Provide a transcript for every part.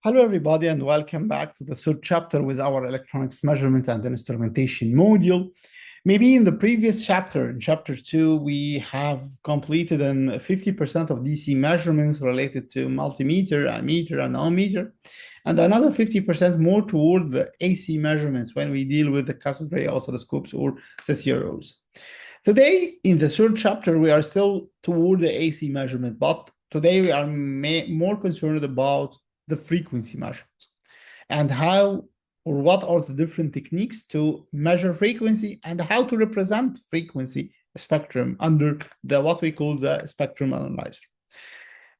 Hello, everybody, and welcome back to the third chapter with our electronics measurements and instrumentation module. Maybe in the previous chapter, in chapter 2, we have completed 50% of DC measurements related to multimeter, ammeter, and ohmmeter, and another 50% more toward the AC measurements when we deal with the cathode ray oscilloscopes or CCROs. Today, in the third chapter, we are still toward the AC measurement, but today we are more concerned about the frequency measurements and how or what are the different techniques to measure frequency and how to represent frequency spectrum under what we call the spectrum analyzer.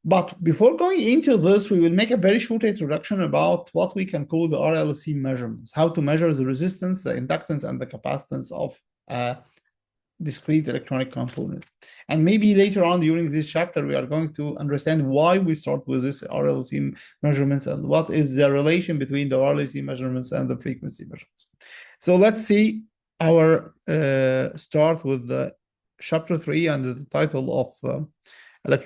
But before going into this, we will make a very short introduction about what we can call the RLC measurements, how to measure the resistance, the inductance, and the capacitance of discrete electronic component. And maybe later on during this chapter, we are going to understand why we start with this RLC measurements and what is the relation between the RLC measurements and the frequency measurements. So let's see our start with the chapter 3 under the title of under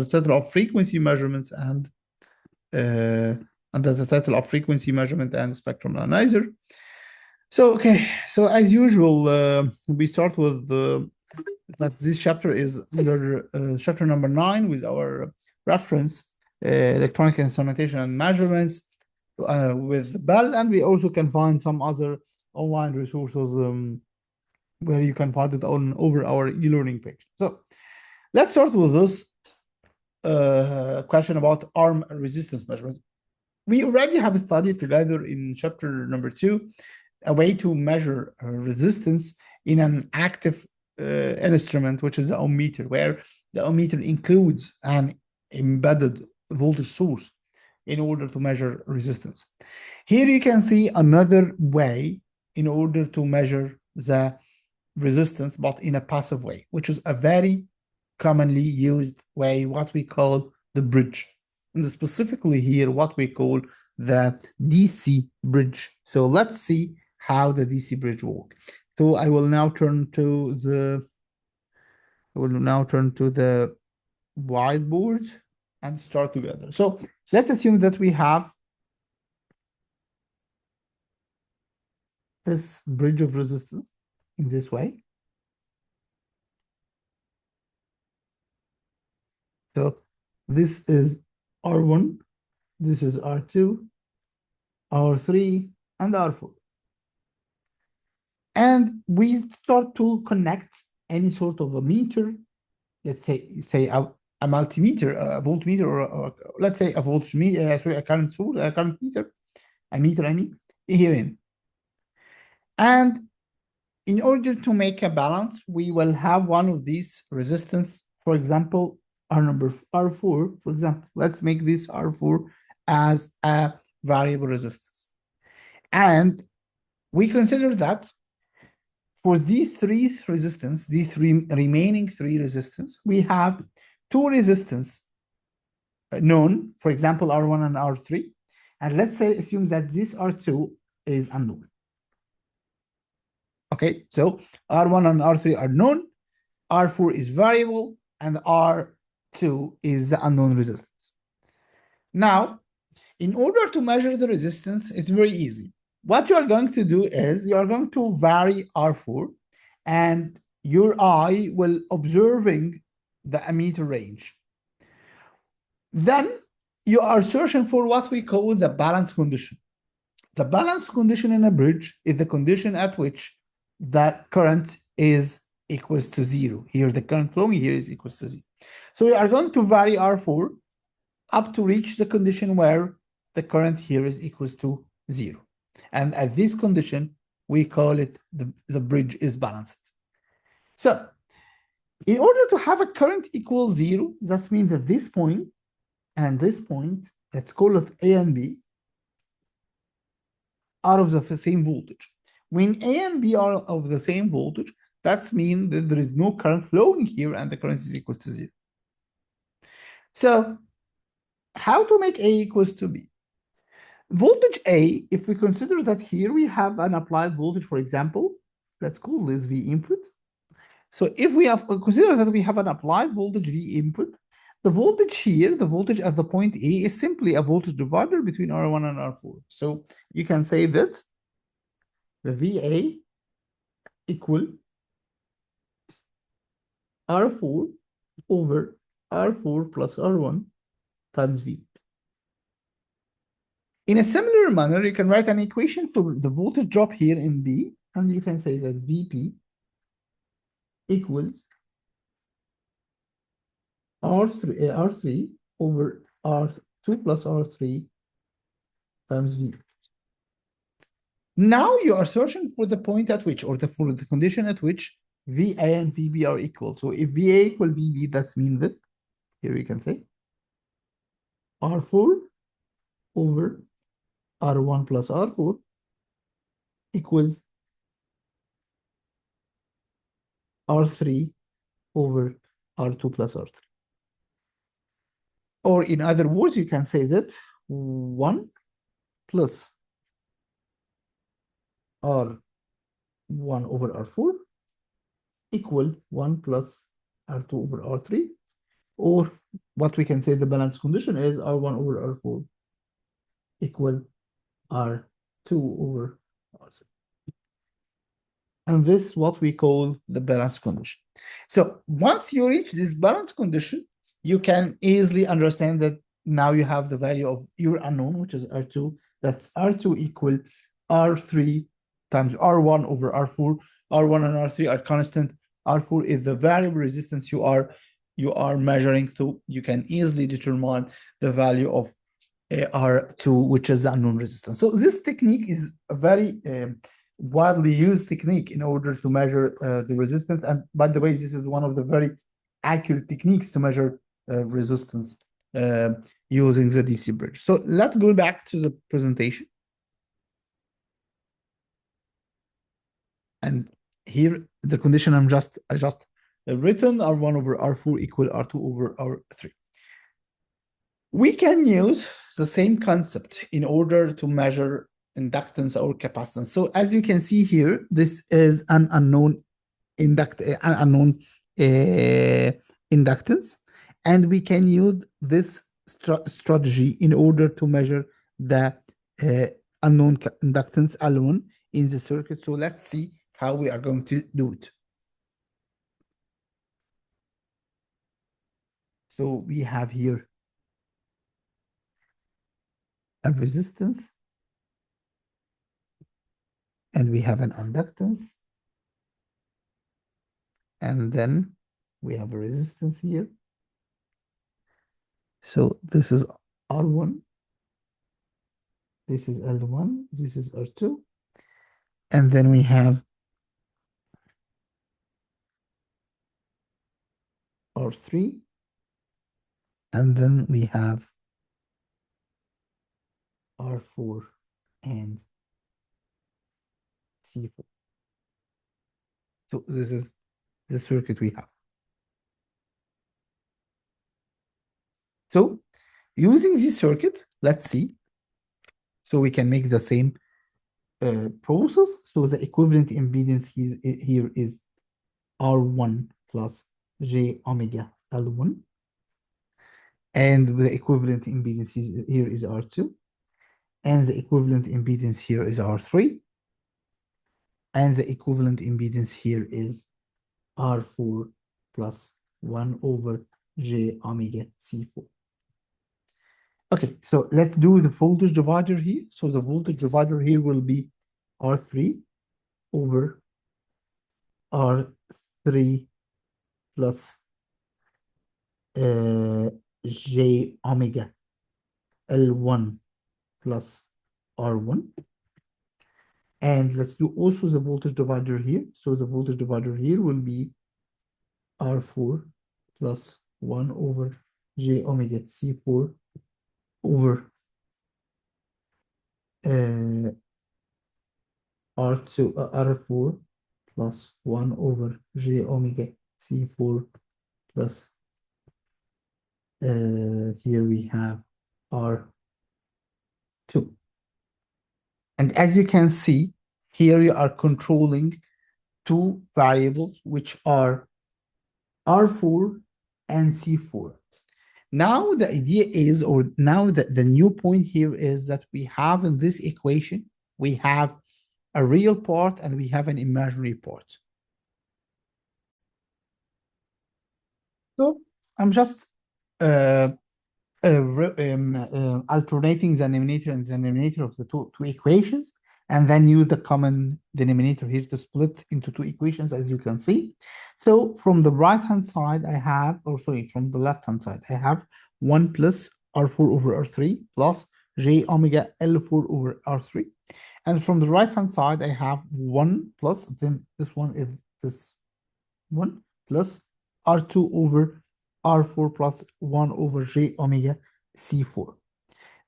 the title of frequency measurements and under the title of frequency measurement and spectrum analyzer. So, so as usual, we start with that this chapter is under chapter number 9 with our reference, electronic instrumentation and measurements with Bell, and we also can find some other online resources where you can find it over our e-learning page. So let's start with this question about arm resistance measurement. We already have studied together in chapter number 2 a way to measure resistance in an active instrument, which is the ohmmeter, where the ohmmeter includes an embedded voltage source in order to measure resistance. Here you can see another way in order to measure the resistance, but in a passive way, which is a very commonly used way, what we call the bridge. And specifically here, what we call the DC bridge. So let's see how the DC bridge works. So I will now turn to the whiteboard and start together. So let's assume that we have this bridge of resistance in this way. So this is R1, this is R2, R3, and R4. And we start to connect any sort of a meter, let's say a multimeter, a voltmeter, or let's say a voltage meter, a current source, a current meter, a meter, I mean, herein. And in order to make a balance, we will have one of these resistance, for example, R4, for example. Let's make this R4 as a variable resistance. And we consider that for these three resistance, remaining three resistance, we have two resistance known, for example, R1 and R3. And let's say assume that this R2 is unknown. Okay, so R1 and R3 are known, R4 is variable, and R2 is the unknown resistance. Now, in order to measure the resistance, it's very easy. What you are going to do is you are going to vary R4, and your eye will observing the ammeter range. Then you are searching for what we call the balance condition. The balance condition in a bridge is the condition at which the current is equals to 0. Here the current flowing here is equals to 0. So we are going to vary R4 up to reach the condition where the current here is equals to 0. And at this condition, we call it the bridge is balanced. So in order to have a current equal 0, that means that this point and this point, let's call it A and B, are of the same voltage. When A and B are of the same voltage, that means that there is no current flowing here and the current is equal to 0. So how to make A equals to B? Voltage A, if we consider that here we have an applied voltage, for example, let's call this V input. So if we have consider that we have an applied voltage V input, The voltage here, the voltage at the point A is simply a voltage divider between R1 and R4. So you can say that the VA equal R4 over R4 plus R1 times V. In a similar manner, you can write an equation for the voltage drop here in B, and you can say that VP equals R3 over R2 plus R3 times V. Now you are searching for the point at which, or for the condition at which VA and VB are equal. So if VA equal VB, that means that here we can say R4 over R1 plus R4 equals R3 over R2 plus R3. Or in other words, you can say that 1 plus R1 over R4 equal 1 plus R2 over R3. Or what we can say the balance condition is R1 over R4 equal R2 over R3. And this is what we call the balance condition. So once you reach this balance condition, you can easily understand that now you have the value of your unknown, which is R2. That's R2 equal R3 times R1 over R4. R1 and R3 are constant. R4 is the variable resistance you are measuring, so you can easily determine the value of R2, which is the unknown resistance. So this technique is a very widely used technique in order to measure the resistance. And by the way, this is one of the very accurate techniques to measure resistance using the DC bridge. So let's go back to the presentation. And here the condition I just written R1 over R4 equal R2 over R3. We can use the same concept in order to measure inductance or capacitance. So as you can see here, this is an unknown inductance, and we can use this strategy in order to measure the unknown inductance alone in the circuit. So let's see how we are going to do it. So we have here a resistance, and we have an inductance, and then we have a resistance here. So this is R1, this is L1, this is R2, and then we have R3, and then we have R4 and C4. So this is the circuit we have. So using this circuit, let's see. So we can make the same process. So the equivalent impedance here is R1 plus J omega L1. And the equivalent impedance here is R2. And the equivalent impedance here is R3. And the equivalent impedance here is R4 plus 1 over J omega C4. Okay, so let's do the voltage divider here. So the voltage divider here will be R3 over R3 plus J omega L1 plus R1. And let's do also the voltage divider here. So the voltage divider here will be R4 plus 1 over J omega C4 over R4 plus 1 over J omega C4 plus here we have R2. And as you can see, here you are controlling two variables, which are R4 and C4. Now the idea is, or now the new point here is that we have in this equation, we have a real part and we have an imaginary part. So I'm just alternating the numerator and the denominator of the two equations, and then use the common denominator here to split into two equations, as you can see. So from the right-hand side, I have, or sorry, from the left-hand side, I have 1 plus R4 over R3 plus J omega L4 over R3. And from the right-hand side, I have 1 plus, then this one is this 1 plus R2 over R4 plus 1 over J omega C4.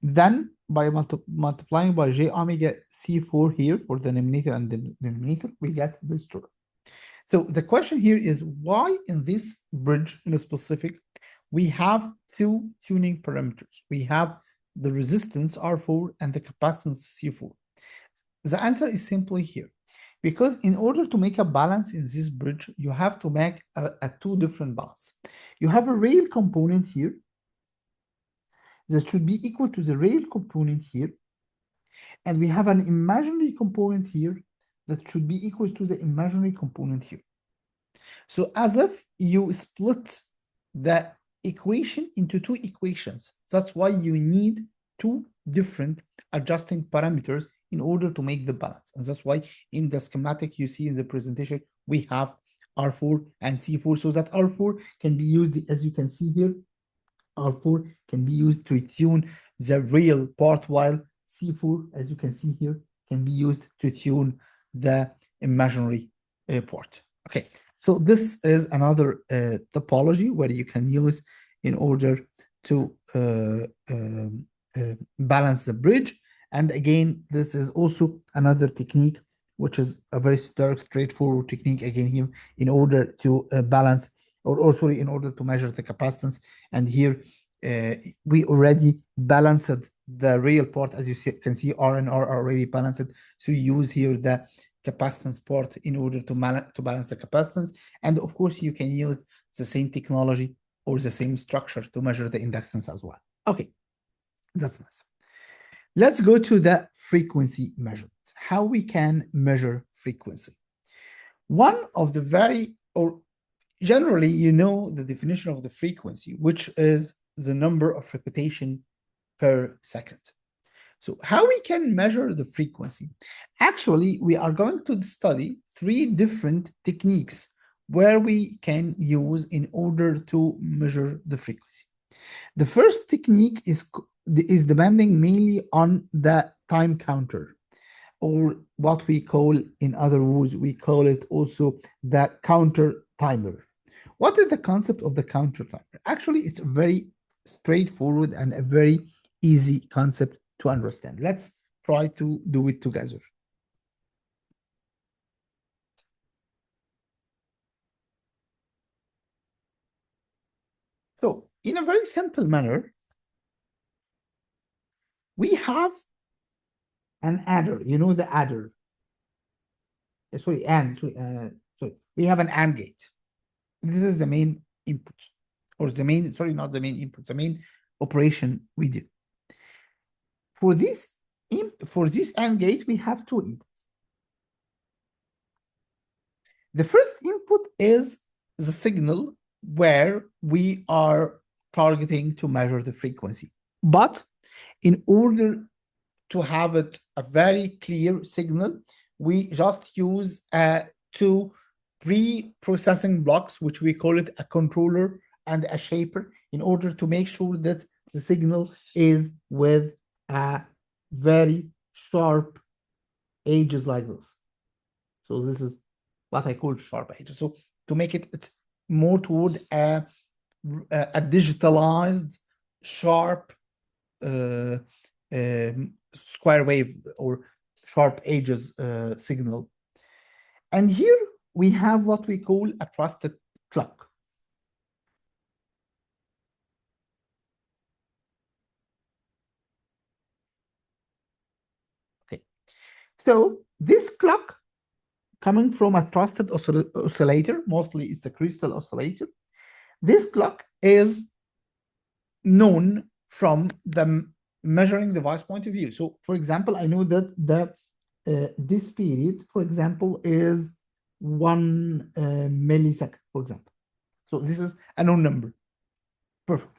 Then by multiplying by J omega C4 here for the denominator and the denominator, we get this term. So the question here is why in this bridge in a specific, we have two tuning parameters. We have the resistance R4 and the capacitance C4. The answer is simply here. Because in order to make a balance in this bridge, you have to make a two different balance. You have a real component here that should be equal to the real component here. And we have an imaginary component here that should be equal to the imaginary component here. So as if you split the equation into two equations. That's why you need two different adjusting parameters in order to make the balance. And that's why in the schematic you see in the presentation, we have R4 and C4, so that R4 can be used, as you can see here, R4 can be used to tune the real part, while C4, as you can see here, can be used to tune the imaginary part. Okay, so this is another topology where you can use in order to balance the bridge. And again, this is also another technique, which is a very straightforward technique, again here, in order to balance, or sorry, in order to measure the capacitance. And here we already balanced the real part, as you can see, R and R are already balanced. So you use here the capacitance part in order to balance the capacitance. And of course, you can use the same technology or the same structure to measure the inductance as well. Okay, that's nice. Let's go to the frequency measurements. How we can measure frequency. One of the or generally, you know the definition of the frequency, which is the number of repetition per second. So how we can measure the frequency? Actually, we are going to study three different techniques where we can use in order to measure the frequency. The first technique is depending mainly on the time counter, or what we call, in other words, we call it also the counter timer. What is the concept of the counter timer? Actually, it's very straightforward and a very easy concept to understand. Let's try to do it together. So, in a very simple manner, we have an adder. You know the adder. Sorry, we have an AND gate. This is the main input, or the main, sorry, not the main input, the main operation we do. For this AND gate, we have two inputs. The first input is the signal where we are targeting to measure the frequency. But in order to have it a very clear signal, we just use two pre-processing blocks, which we call it a controller and a shaper, in order to make sure that the signal is with a very sharp edges like this. So this is what I call sharp edges. So to make it more toward a digitalized sharp square wave or sharp edges signal. And here we have what we call a trusted clock. Okay, so this clock coming from a trusted oscillator, mostly it's a crystal oscillator. This clock is known from the measuring device point of view. So, for example, I know that this period, for example, is 1 millisecond, for example. So this is a known number. Perfect.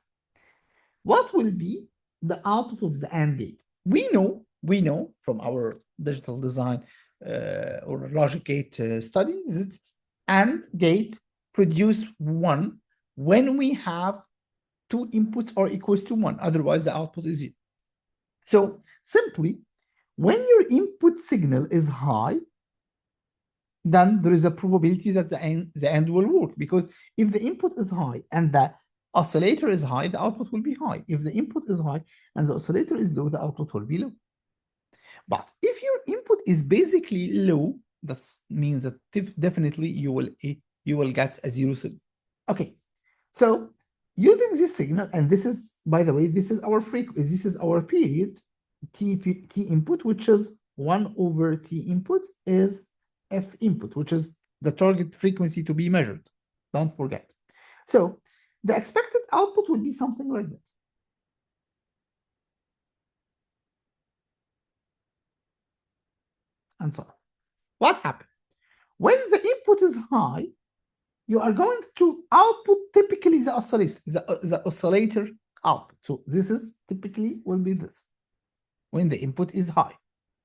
What will be the output of the AND gate? We know from our digital design or logic gate study that AND gate produce 1 when we have 2 inputs are equals to 1. Otherwise, the output is 0. So simply, when your input signal is high, then there is a probability that the AND will work, because if the input is high and the oscillator is high, the output will be high. If the input is high and the oscillator is low, the output will be low. But if your input is basically low, that means that definitely you will get a 0 signal. Okay, so using this signal, and this is, by the way, this is our frequency, this is our period, t input, which is 1 over t input is f input, which is the target frequency to be measured. Don't forget. So the expected output will be something like that. And so on. What happens? When the input is high, you are going to output typically the oscillator output. So this is typically will be this. When the input is high,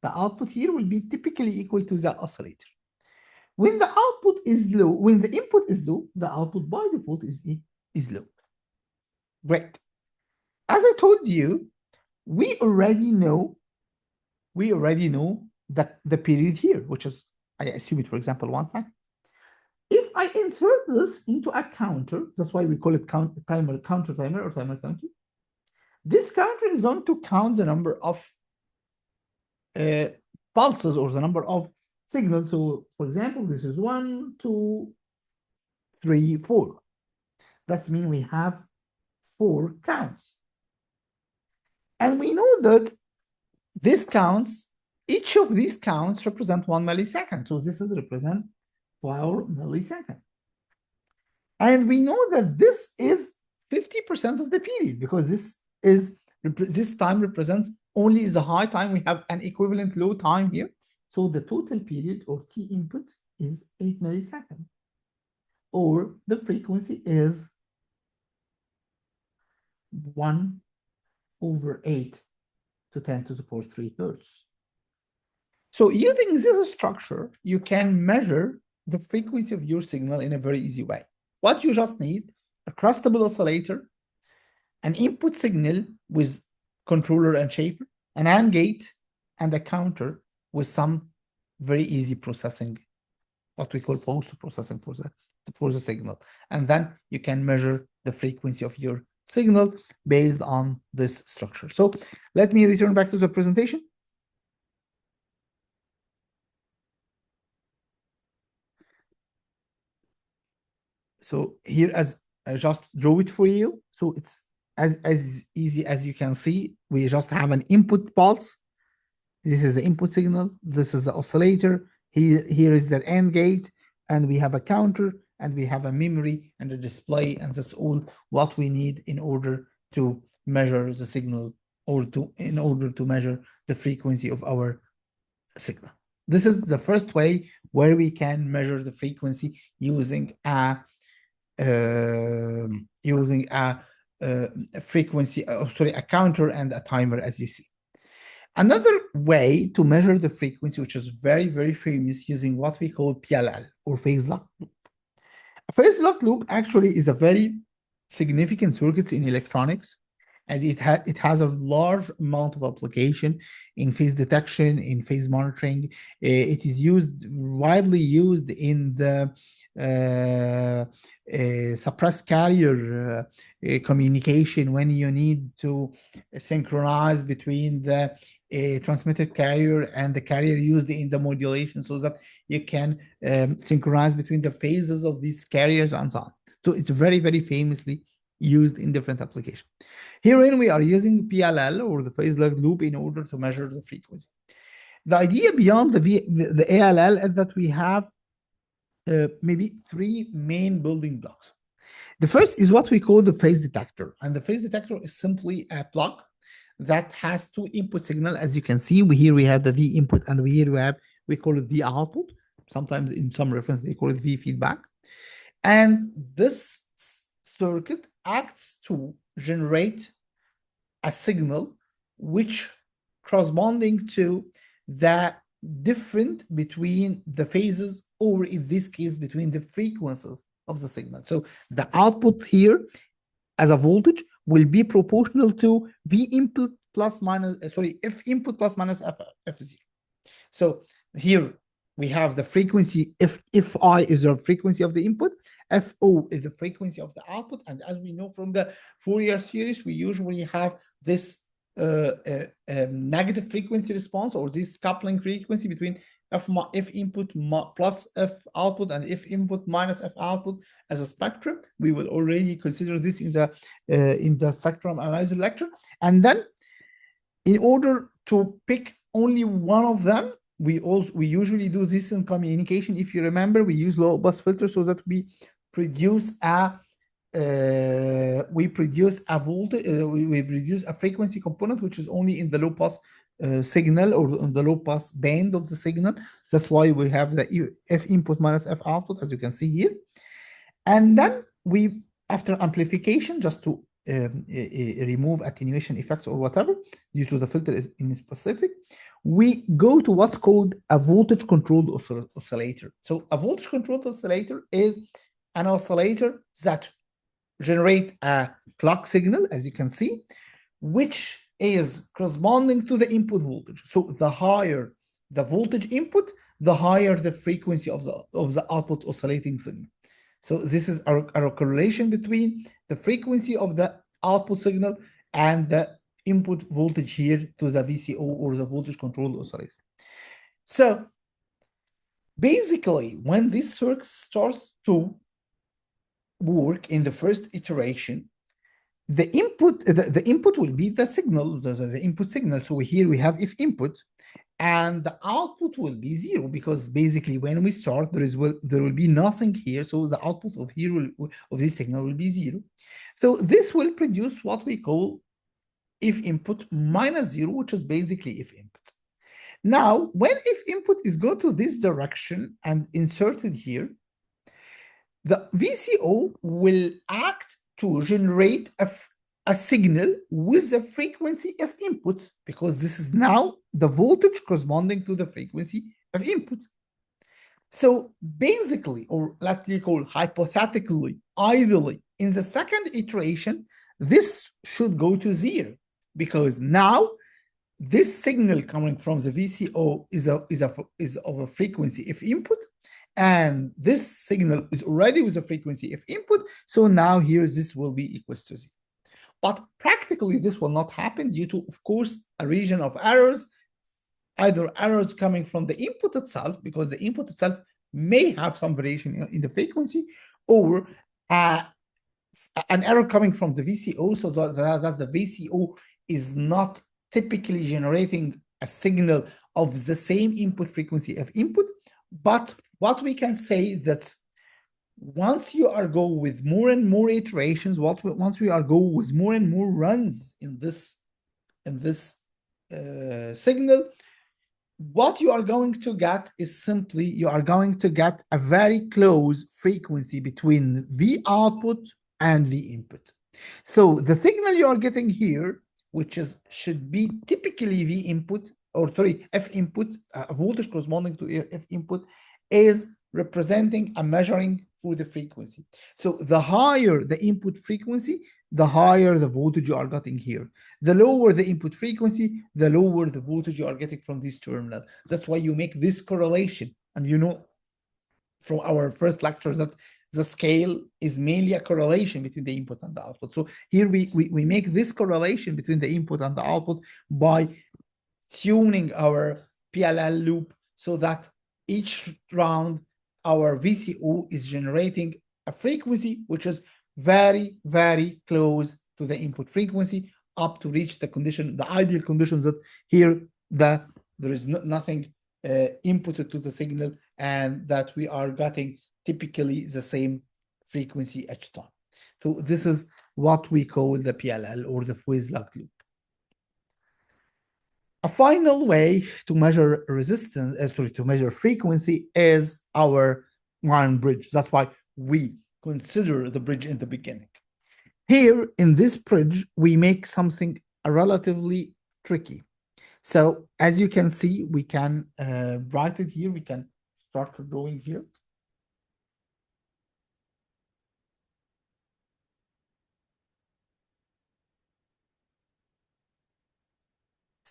the output here will be typically equal to the oscillator. When the output is low, when the input is low, the output by default is low. Great. As I told you, we already know that the period here, which is, I assume it, for example, 1 second. If I insert this into a counter, that's why we call it counter timer or timer counter. This counter is going to count the number of pulses or the number of signals. So, for example, this is 1, 2, 3, 4. That means we have 4 counts. And we know that this counts, each of these counts represent 1 millisecond. So this is represent 4 milliseconds. And we know that this is 50% of the period, because this time represents only the high time. We have an equivalent low time here. So the total period or t input is 8 milliseconds, or the frequency is 1 over 8 to 10 to the power 3 hertz. So using this structure, you can measure the frequency of your signal in a very easy way. What you just need, a crucible oscillator, an input signal with controller and shaper, an AND gate, and a counter with some very easy processing, what we call post-processing for the signal. And then you can measure the frequency of your signal based on this structure. So let me return back to the presentation. So here, as I just drew it for you, so it's as easy as you can see. We just have an input pulse. This is the input signal. This is the oscillator. Here is the AND gate, and we have a counter, and we have a memory and a display, and that's all what we need in order to measure the signal, or in order to measure the frequency of our signal. This is the first way where we can measure the frequency using a frequency, a counter and a timer, as you see. Another way to measure the frequency, which is very, very famous, using what we call PLL, or phase lock loop. A phase lock loop actually is a very significant circuit in electronics, and it has a large amount of application in phase detection, in phase monitoring. It is widely used in the suppressed carrier communication, when you need to synchronize between the transmitted carrier and the carrier used in the modulation, so that you can synchronize between the phases of these carriers and so on. So it's very, very famously used in different applications. Herein we are using PLL, or the phase lock loop, in order to measure the frequency. The idea beyond the ALL is that we have maybe 3 main building blocks. The first is what we call the phase detector. And the phase detector is simply a plug that has two input signal. As you can see, here we have the V input, and here we call it V output. Sometimes in some reference, they call it V feedback. And this circuit acts to generate a signal which corresponding to the difference between the phases, or in this case, between the frequencies of the signal. So the output here as a voltage will be proportional to V input plus minus, F input plus minus F0. So here we have the frequency, if I is the frequency of the input, FO is the frequency of the output. And as we know from the Fourier series, we usually have this negative frequency response, or this coupling frequency between F input plus F output and F input minus F output as a spectrum. We will already consider this in the spectrum analyzer lecture. And then in order to pick only one of them, we usually do this in communication. If you remember, we use low pass filter so that we produce a voltage, we produce a frequency component which is only in the low pass signal, or on the low pass band of the signal. That's why we have the F input minus F output, as you can see here. And then we, after amplification, just to remove attenuation effects or whatever due to the filter in specific, we go to what's called a voltage controlled oscillator. So a voltage controlled oscillator is an oscillator that generate a clock signal, as you can see, which is corresponding to the input voltage. So the higher the voltage input, the higher the frequency of the output oscillating signal. So this is a correlation between the frequency of the output signal and the input voltage here to the VCO, or the voltage controlled oscillator. So basically, when this circuit starts to work in the first iteration, the input will be the signal, the input signal. So here we have if input, and the output will be 0, because basically when we start, there will be nothing here. So the output of this signal will be 0. So this will produce what we call if input minus 0, which is basically if input. Now, when if input is going to this direction and inserted here, the VCO will act to generate a signal with the frequency of input, because this is now the voltage corresponding to the frequency of input. So basically, or let's call hypothetically, ideally, in the second iteration, this should go to 0, because now this signal coming from the VCO is of a frequency if input, and this signal is already with a frequency if input. So now here this will be equals to 0. But practically this will not happen due to, of course, a region of errors, either errors coming from the input itself, because the input itself may have some variation in the frequency, or an error coming from the VCO, so that the VCO is not typically generating a signal of the same input frequency of input. But what we can say that once you are go with more and more iterations, once we are go with more and more runs in this signal, what you are going to get is simply you are going to get a very close frequency between V output and V input. So the signal you are getting here, which should be typically V input, or sorry, F input, a voltage corresponding to F input, is representing a measuring for the frequency. So the higher the input frequency, the higher the voltage you are getting here. The lower the input frequency, the lower the voltage you are getting from this terminal. That's why you make this correlation. And you know from our first lectures that the scale is mainly a correlation between the input and the output. So here we make this correlation between the input and the output by tuning our PLL loop so that each round our VCO is generating a frequency which is very, very close to the input frequency, up to reach the condition, the ideal conditions that here there is nothing inputted to the signal, and that we are getting typically the same frequency each time. So this is what we call the PLL, or the Foues-Lagt loop. A final way to measure resistance, to measure frequency, is our wire bridge. That's why we consider the bridge in the beginning. Here in this bridge, we make something relatively tricky. So as you can see, we can write it here. We can start drawing here.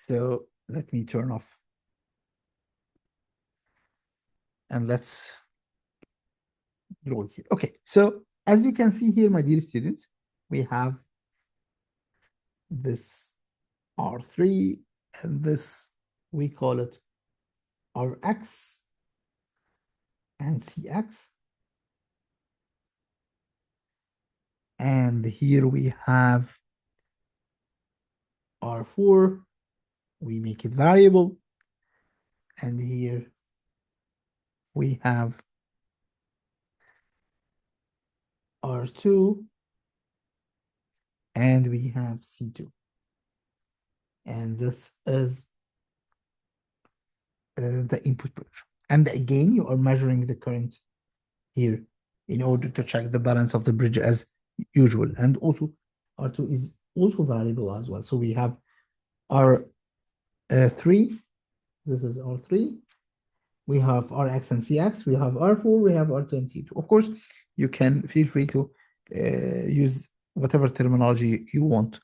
So let me turn off. And let's draw it here. Okay, so as you can see here, my dear students, we have this R3, and this, we call it Rx and Cx. And here we have R4, we make it variable. And here we have R2, and we have C2. And this is the input bridge. And again, you are measuring the current here in order to check the balance of the bridge as usual. And also R2 is also variable as well. So we have R3, this is R3. We have Rx and Cx, we have R4, we have R2 and C2. Of course, you can feel free to use whatever terminology you want.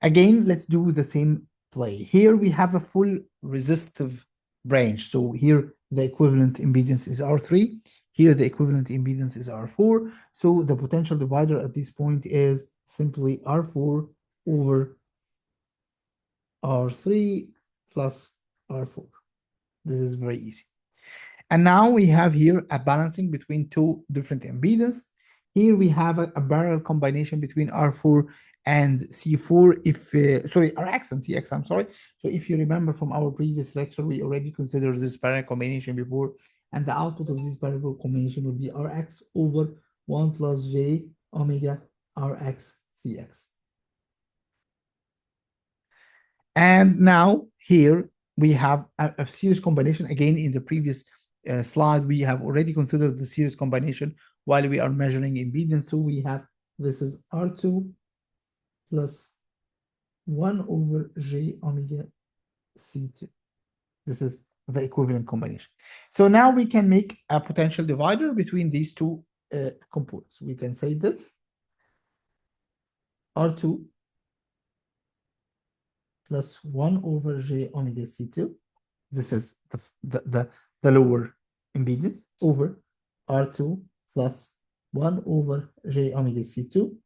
Again, let's do the same play. Here we have a full resistive branch. So here the equivalent impedance is R3. Here the equivalent impedance is R4. So the potential divider at this point is simply R4 over R3 plus R4. This is very easy. And now we have here a balancing between two different impedances. Here we have a parallel combination between R4 and C4, sorry, Rx and Cx, I'm sorry. So if you remember from our previous lecture, we already considered this parallel combination before, and the output of this parallel combination will be Rx over 1 plus j omega Rx Cx. And now here we have a series combination. Again, in the previous slide, we have already considered the series combination while we are measuring impedance. So we have, this is R2 plus 1 over j omega C2. This is the equivalent combination. So now we can make a potential divider between these two components. We can say that R2 plus 1 over j omega C2. This is the lower impedance over R2 plus 1 over j omega C2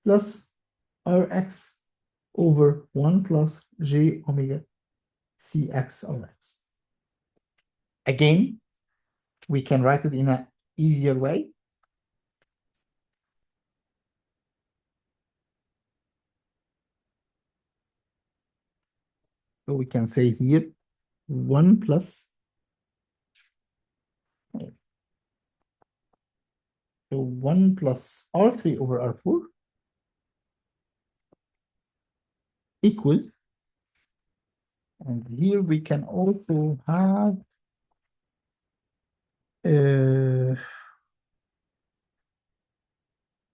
plus Rx over 1 plus j omega Cx Rx. Again, we can write it in an easier way. So we can say here 1 plus, so 1 plus R3 over R4 equals, and here we can also have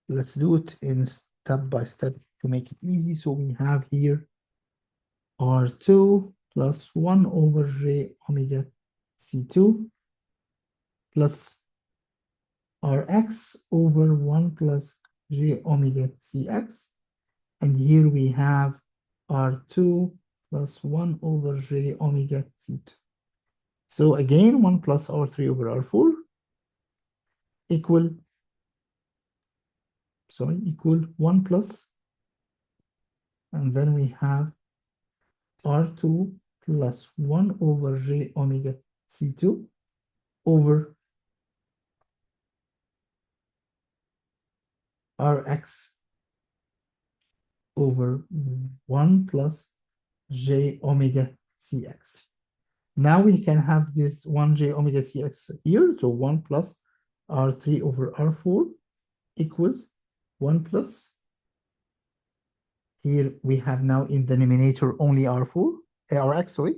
let's do it in step by step to make it easy. So we have here R2 plus 1 over j omega C2 plus Rx over 1 plus j omega Cx. And here we have R2 plus 1 over j omega C2. So again, 1 plus R3 over R4 equal 1 plus, and then we have R2 plus 1 over j omega C2 over Rx over 1 plus j omega Cx. Now we can have this 1 j omega Cx here, so 1 plus R3 over R4 equals 1 plus. Here we have now in the denominator only R4, Rx, sorry.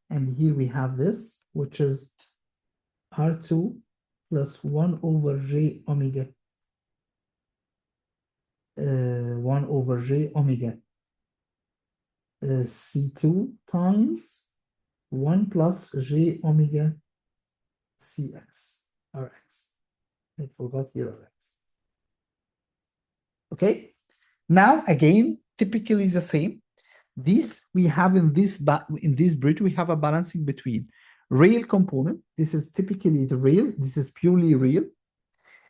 And here we have this, which is R2 plus 1 over J omega. 1 over J omega C2 times 1 plus J omega Cx Rx. I forgot here Rx. Okay. Now again, typically the same. This we have in this bridge, we have a balancing between real component. This is typically the real. This is purely real.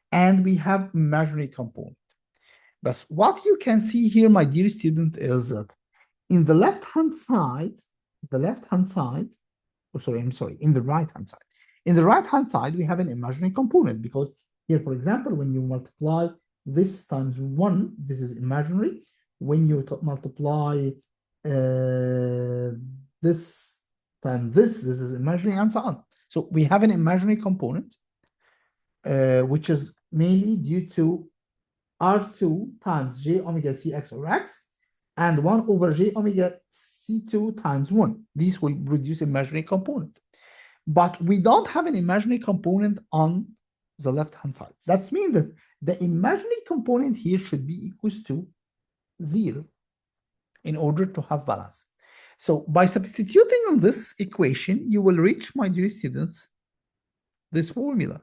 And we have imaginary component. But what you can see here, my dear student, is that in the left-hand side, in the right-hand side, in the right-hand side, we have an imaginary component because here, for example, when you multiply this times 1, this is imaginary. When you multiply this times this is imaginary, and so on. So we have an imaginary component, which is mainly due to R2 times J omega Cx or X, and 1 over J omega C2 times 1. These will produce imaginary component. But we don't have an imaginary component on the left-hand side. That means that the imaginary component here should be equals to 0 in order to have balance. So by substituting on this equation, you will reach, my dear students, this formula.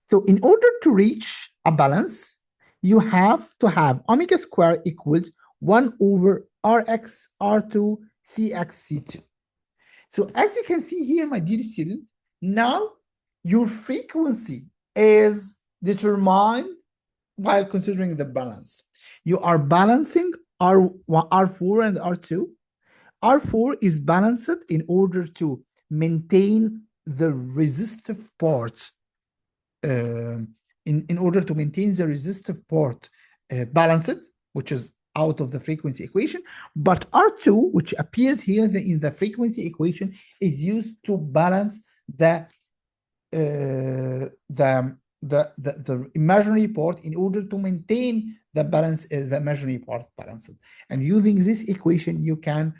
So in order to reach a balance, you have to have omega squared equals 1 over Rx R2 Cx C2. So as you can see here, my dear student, now your frequency is determined while considering the balance. You are balancing R4 and R2. R4 is balanced in order to maintain the resistive part. In order to maintain the resistive part balanced, which is out of the frequency equation, but R2, which appears here in the frequency equation, is used to balance the imaginary part in order to maintain the balance, the imaginary part balanced. And using this equation, you can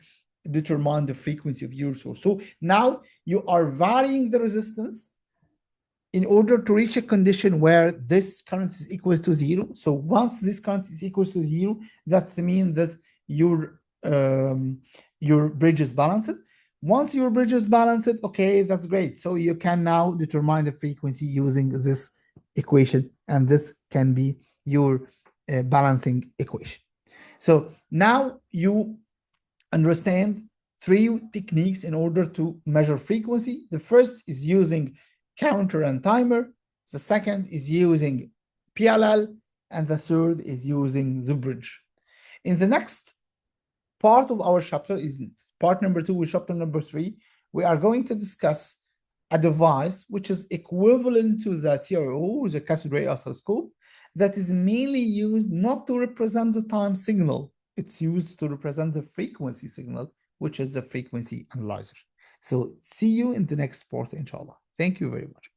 determine the frequency of your source. So now you are varying the resistance in order to reach a condition where this current is equal to 0. So once this current is equal to 0, that means that your bridge is balanced. Once your bridge is balanced, okay, that's great. So you can now determine the frequency using this equation, and this can be your balancing equation. So now you understand 3 techniques in order to measure frequency. The first is using counter and timer. The second is using PLL, and the third is using the bridge. In the next part of our chapter, is part number 2 with chapter number 3, we are going to discuss a device which is equivalent to the CRO, the cathode ray oscilloscope, that is mainly used not to represent the time signal. It's used to represent the frequency signal, which is the frequency analyzer. So see you in the next part, inshallah. Thank you very much.